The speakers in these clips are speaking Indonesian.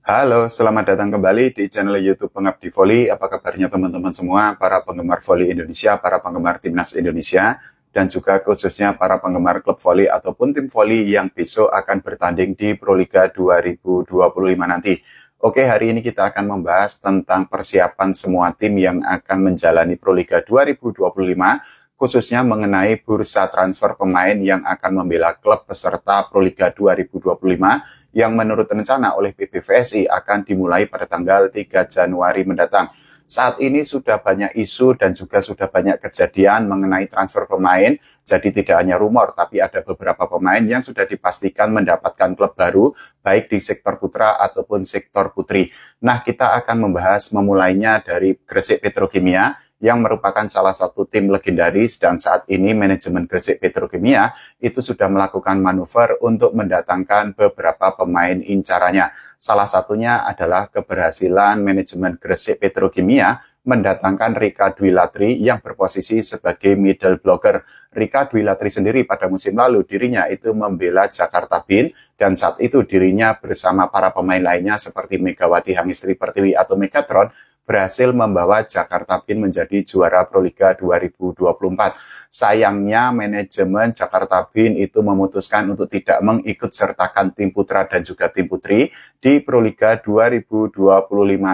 Halo, selamat datang kembali di channel YouTube Pengabdi Voli. Apa kabarnya teman-teman semua, para penggemar voli Indonesia, para penggemar timnas Indonesia, dan juga khususnya para penggemar klub voli ataupun tim voli yang besok akan bertanding di Proliga 2025 nanti. Oke, hari ini kita akan membahas tentang persiapan semua tim yang akan menjalani Proliga 2025, khususnya mengenai bursa transfer pemain yang akan membela klub peserta Proliga 2025 yang menurut rencana oleh PBVSI akan dimulai pada tanggal 3 Januari mendatang. Saat ini sudah banyak isu dan juga sudah banyak kejadian mengenai transfer pemain, jadi tidak hanya rumor, tapi ada beberapa pemain yang sudah dipastikan mendapatkan klub baru, baik di sektor putra ataupun sektor putri. Nah, kita akan membahas memulainya dari Gresik Petrokimia, yang merupakan salah satu tim legendaris, dan saat ini manajemen Gresik Petrokimia itu sudah melakukan manuver untuk mendatangkan beberapa pemain incarannya. Salah satunya adalah keberhasilan manajemen Gresik Petrokimia mendatangkan Rika Dwi Latri yang berposisi sebagai middle blocker. Rika Dwi Latri sendiri pada musim lalu dirinya itu membela Jakarta Bin, dan saat itu dirinya bersama para pemain lainnya seperti Megawati Hangestri Pertiwi atau Megatron berhasil membawa Jakarta Bin menjadi juara Proliga 2024. Sayangnya manajemen Jakarta Bin itu memutuskan untuk tidak mengikut sertakan tim putra dan juga tim putri di Proliga 2025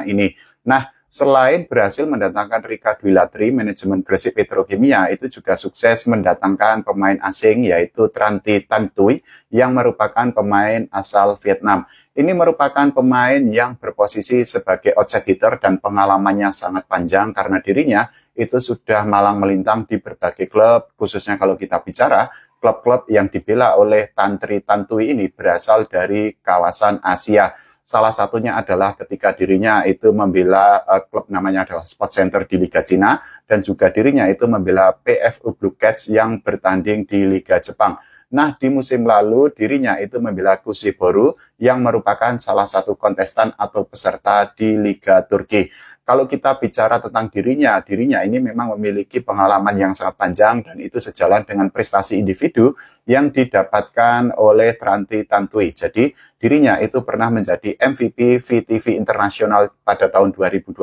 ini. Nah, selain berhasil mendatangkan Rika Dwi Latri, manajemen Gresik Petrokimia itu juga sukses mendatangkan pemain asing yaitu Tranti Tan Tui yang merupakan pemain asal Vietnam. Ini merupakan pemain yang berposisi sebagai outside hitter dan pengalamannya sangat panjang karena dirinya itu sudah malang melintang di berbagai klub, khususnya kalau kita bicara klub-klub yang dibela oleh Tantri Tantui ini berasal dari kawasan Asia. Salah satunya adalah ketika dirinya itu membela klub namanya adalah Sport Center di Liga Cina, dan juga dirinya itu membela PFU Blue Cats yang bertanding di Liga Jepang. Nah, di musim lalu dirinya itu membela Kusiboru yang merupakan salah satu kontestan atau peserta di Liga Turki. Kalau kita bicara tentang dirinya ini memang memiliki pengalaman yang sangat panjang dan itu sejalan dengan prestasi individu yang didapatkan oleh Tranti Tantui. Jadi dirinya itu pernah menjadi MVP VTV Internasional pada tahun 2024.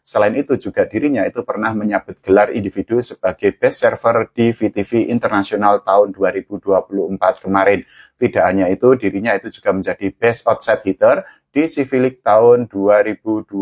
Selain itu juga dirinya itu pernah menyabet gelar individu sebagai best server di VTV Internasional tahun 2024 kemarin. Tidak hanya itu, dirinya itu juga menjadi best outside hitter di Civic tahun 2023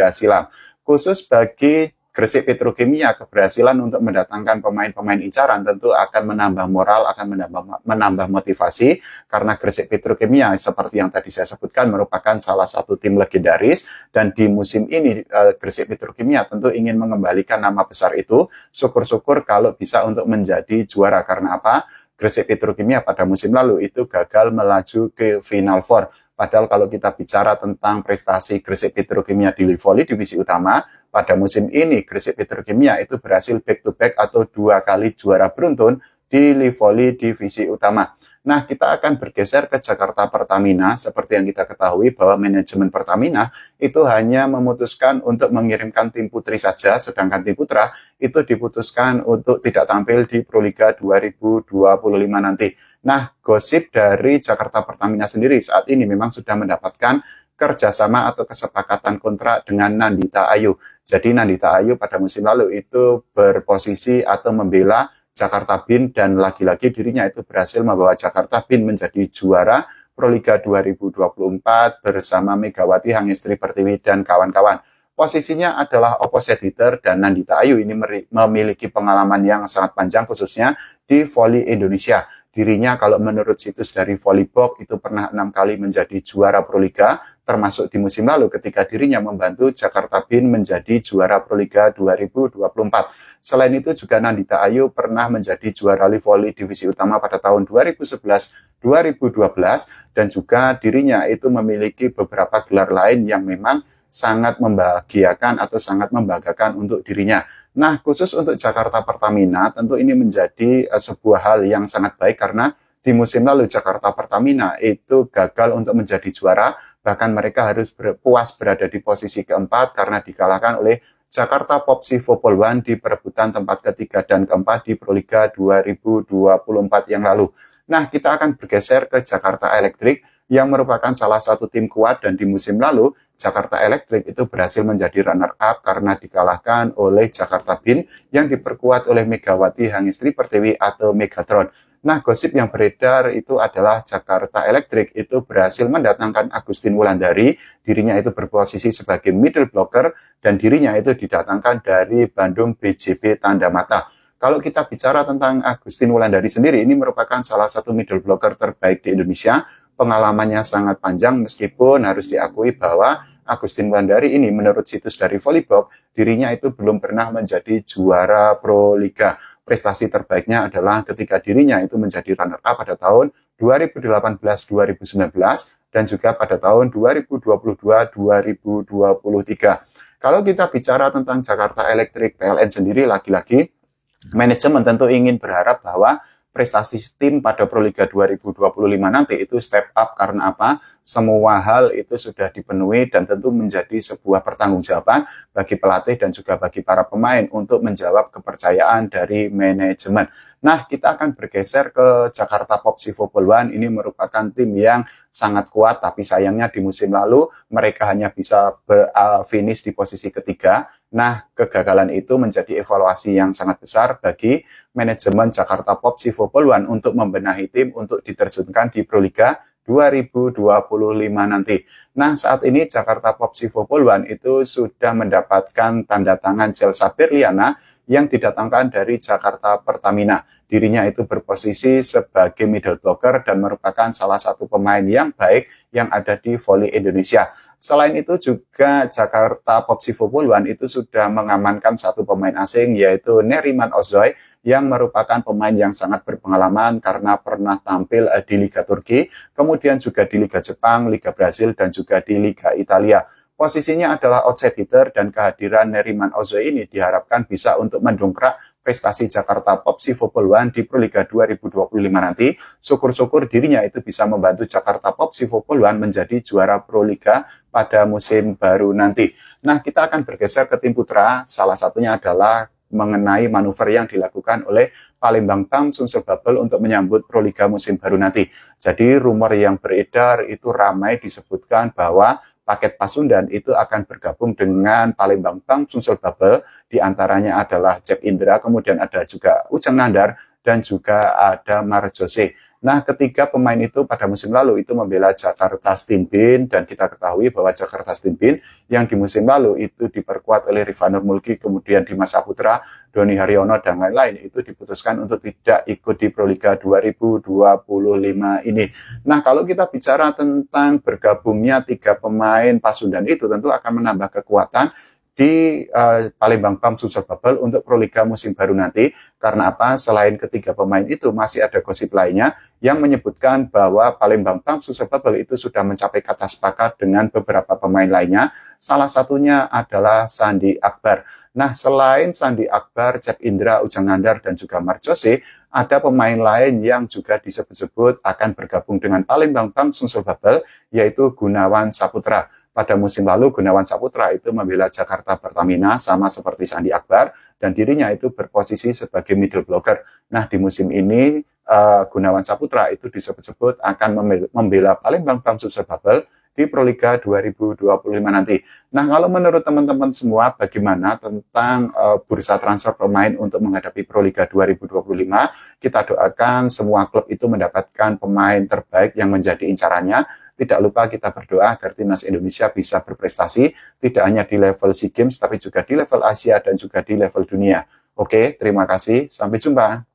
silam. Khusus bagi Gresik Petrokimia, keberhasilan untuk mendatangkan pemain-pemain incaran tentu akan menambah moral, akan menambah motivasi, karena Gresik Petrokimia seperti yang tadi saya sebutkan merupakan salah satu tim legendaris, dan di musim ini Gresik Petrokimia tentu ingin mengembalikan nama besar itu. Syukur-syukur kalau bisa untuk menjadi juara. Karena apa? Gresik Petrokimia pada musim lalu itu gagal melaju ke Final Four. Padahal kalau kita bicara tentang prestasi Gresik Petrokimia di Voli divisi utama, pada musim ini Gresik Petrokimia itu berhasil back-to-back atau 2 kali juara beruntun di Voli divisi utama. Nah, kita akan bergeser ke Jakarta Pertamina. Seperti yang kita ketahui bahwa manajemen Pertamina itu hanya memutuskan untuk mengirimkan tim putri saja, sedangkan tim putra itu diputuskan untuk tidak tampil di Proliga 2025 nanti. Nah, gosip dari Jakarta Pertamina sendiri saat ini memang sudah mendapatkan kerjasama atau kesepakatan kontrak dengan Nandita Ayu. Jadi Nandita Ayu pada musim lalu itu berposisi atau membela Jakarta Bin, dan lagi-lagi dirinya itu berhasil membawa Jakarta Bin menjadi juara Proliga 2024 bersama Megawati Hangestri Pertiwi dan kawan-kawan. Posisinya adalah opposite hitter, dan Nandita Ayu ini memiliki pengalaman yang sangat panjang khususnya di voli Indonesia. Dirinya kalau menurut situs dari Volleybox itu pernah 6 kali menjadi juara Proliga, termasuk di musim lalu ketika dirinya membantu Jakarta Bin menjadi juara Proliga 2024. Selain itu juga Nandita Ayu pernah menjadi juara Voli divisi utama pada tahun 2011-2012, dan juga dirinya itu memiliki beberapa gelar lain yang memang sangat membahagiakan atau sangat membanggakan untuk dirinya. Nah, khusus untuk Jakarta Pertamina, tentu ini menjadi sebuah hal yang sangat baik karena di musim lalu Jakarta Pertamina itu gagal untuk menjadi juara, bahkan mereka harus puas berada di posisi keempat karena dikalahkan oleh Jakarta Popsi Vopol One di perebutan tempat ketiga dan keempat di Proliga 2024 yang lalu. Nah, kita akan bergeser ke Jakarta Electric. yang merupakan salah satu tim kuat, dan di musim lalu Jakarta Electric itu berhasil menjadi runner-up karena dikalahkan oleh Jakarta Bin yang diperkuat oleh Megawati Hangestri Pertiwi atau Megatron. Nah, gosip yang beredar itu adalah Jakarta Electric itu berhasil mendatangkan Agustin Wulandari, dirinya itu berposisi sebagai middle blocker, dan dirinya itu didatangkan dari Bandung BJB Tanda Mata. Kalau kita bicara tentang Agustin Wulandari sendiri, ini merupakan salah satu middle blocker terbaik di Indonesia. Pengalamannya sangat panjang, meskipun harus diakui bahwa Agustin Wulandari ini menurut situs dari Volleyball, dirinya itu belum pernah menjadi juara Pro Liga. Prestasi terbaiknya adalah ketika dirinya itu menjadi runner-up pada tahun 2018-2019 dan juga pada tahun 2022-2023. Kalau kita bicara tentang Jakarta Electric PLN sendiri, lagi-lagi manajemen tentu ingin berharap bahwa prestasi tim pada Proliga 2025 nanti itu step up, karena apa? Semua hal itu sudah dipenuhi dan tentu menjadi sebuah pertanggungjawaban bagi pelatih dan juga bagi para pemain untuk menjawab kepercayaan dari manajemen. Nah, kita akan bergeser ke Jakarta Popsi Poluan. Ini merupakan tim yang sangat kuat, tapi sayangnya di musim lalu mereka hanya bisa finish di posisi ketiga. Nah, kegagalan itu menjadi evaluasi yang sangat besar bagi manajemen Jakarta Popsi Poluan untuk membenahi tim untuk diterjunkan di Proliga 2025 nanti. Nah, saat ini Jakarta Popsi Poluan itu sudah mendapatkan tanda tangan Celsa Berliana yang didatangkan dari Jakarta Pertamina. Dirinya itu berposisi sebagai middle blocker dan merupakan salah satu pemain yang baik yang ada di voli Indonesia. Selain itu juga Jakarta Popsi Poluan itu sudah mengamankan satu pemain asing, yaitu Neriman Ozoy, yang merupakan pemain yang sangat berpengalaman karena pernah tampil di Liga Turki, kemudian juga di Liga Jepang, Liga Brasil, dan juga di Liga Italia. Posisinya adalah outside hitter, dan kehadiran Neriman Ozoy ini diharapkan bisa untuk mendongkrak prestasi Jakarta Popsi Poluan di Proliga 2025 nanti. Syukur-syukur dirinya itu bisa membantu Jakarta Popsi Poluan menjadi juara Proliga pada musim baru nanti. Nah, kita akan bergeser ke tim putra. Salah satunya adalah mengenai manuver yang dilakukan oleh Palembang Pam Sumsel Bubble untuk menyambut Proliga musim baru nanti. Jadi rumor yang beredar itu ramai disebutkan bahwa paket Pasundan itu akan bergabung dengan Palembang Pam Sumsel Bubble. Di antaranya adalah Cep Indra, kemudian ada juga Ujang Nandar, dan juga ada Marjose. Nah, ketiga pemain itu pada musim lalu itu membela Jakarta Stinbin, dan kita ketahui bahwa Jakarta Stinbin yang di musim lalu itu diperkuat oleh Rifanur Mulki, kemudian Dimas Saputra, Doni Haryono, dan lain-lain itu diputuskan untuk tidak ikut di Proliga 2025 ini. Nah, kalau kita bicara tentang bergabungnya tiga pemain Pasundan itu tentu akan menambah kekuatan di Palembang Pam Sumsel Bubble untuk Proliga musim baru nanti. Karena apa? Selain ketiga pemain itu masih ada gosip lainnya yang menyebutkan bahwa Palembang Pam Sumsel Bubble itu sudah mencapai kata sepakat dengan beberapa pemain lainnya. Salah satunya adalah Sandi Akbar. Nah, selain Sandi Akbar, Cep Indra, Ujang Nandar, dan juga Marjose, ada pemain lain yang juga disebut-sebut akan bergabung dengan Palembang Pam Sumsel Bubble, yaitu Gunawan Saputra. Pada musim lalu, Gunawan Saputra itu membela Jakarta Pertamina sama seperti Sandi Akbar, dan dirinya itu berposisi sebagai middle blocker. Nah, di musim ini, Gunawan Saputra itu disebut-sebut akan membela Palembang Pam Sumsel Bubble di Proliga 2025 nanti. Nah, kalau menurut teman-teman semua, bagaimana tentang bursa transfer pemain untuk menghadapi Proliga 2025? Kita doakan semua klub itu mendapatkan pemain terbaik yang menjadi incarannya. Tidak lupa kita berdoa agar timnas Indonesia bisa berprestasi, tidak hanya di level SEA Games, tapi juga di level Asia dan juga di level dunia. Oke, terima kasih. Sampai jumpa.